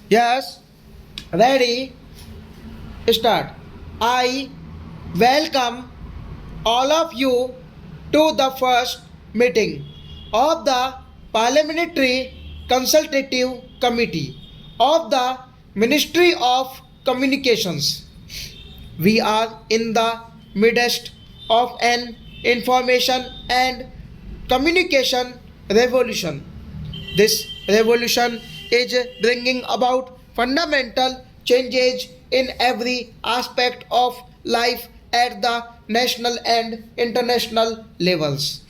Yes, ready, start. I welcome all of you to the first meeting of the Parliamentary Consultative Committee of the Ministry of Communications. We are in the midst of an information and communication revolution. This revolution is bringing about fundamental changes in every aspect of life at the national and international levels.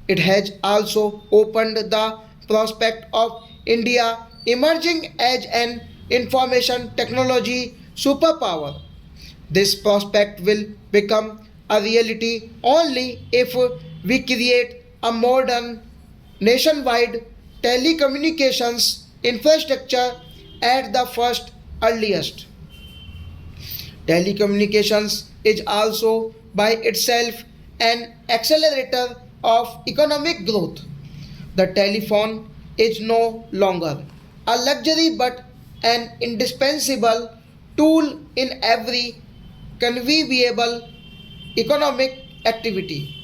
It has also opened the prospect of India emerging as an information technology superpower. This prospect will become a reality only if we create a modern nationwide telecommunications infrastructure at the first earliest. Telecommunications is also by itself an accelerator of economic growth. The telephone is no longer a luxury but an indispensable tool in every conceivable economic activity.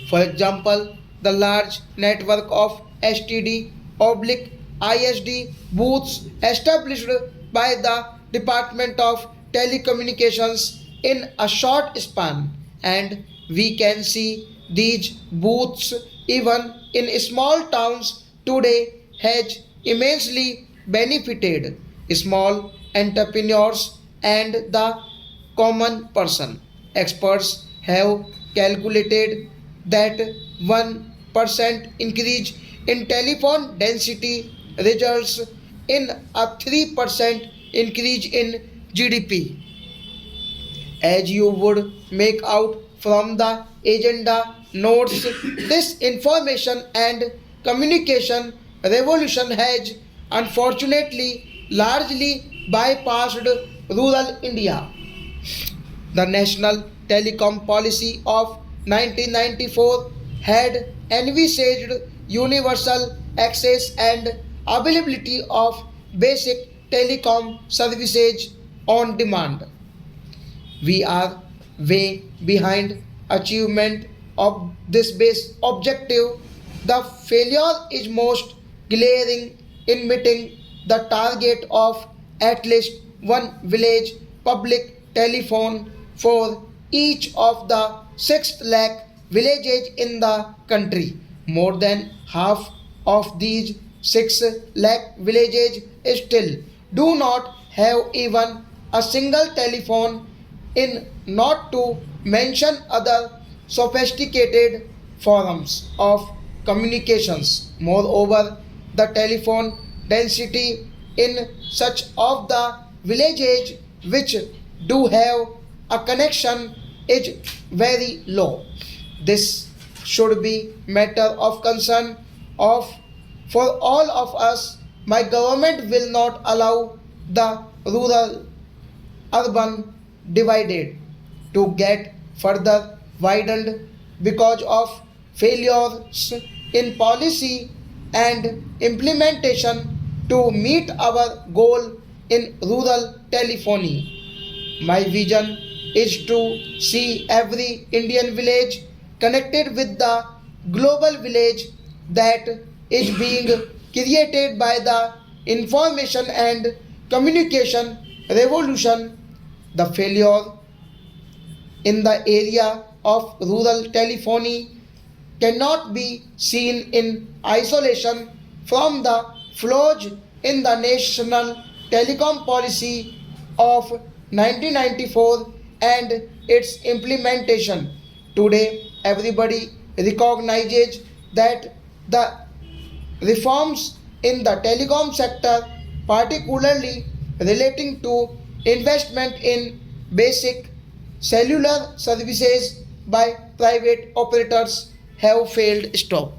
For example, the large network of STD oblique ISD booths established by the Department of Telecommunications in a short span, and we can see these booths even in small towns today has immensely benefited small entrepreneurs and the common person. Experts have calculated that 1% increase in telephone density results in a 3% increase in GDP. As you would make out from the agenda notes, this information and communication revolution has unfortunately largely bypassed rural India. The National Telecom Policy of 1994 had envisaged universal access and availability of basic telecom services on demand. We are way behind achievement of this base objective. The failure is most glaring in meeting the target of at least one village public telephone for each of the 6 lakh villages in the country. More than half of these 6 lakh villages still do not have even a single telephone, in not to mention other sophisticated forms of communications. Moreover, the telephone density in such of the villages which do have a connection is very low. This should be matter of concern of for all of us. My government will not allow the rural urban divided to get further widened because of failures in policy and implementation to meet our goal in rural telephony. My vision is to see every Indian village connected with the global village that is being created by the information and communication revolution. The failure in the area of rural telephony cannot be seen in isolation from the flaws in the national telecom policy of 1994 and its implementation. Today, everybody recognizes that the reforms in the telecom sector, particularly relating to investment in basic cellular services by private operators, have failed stop.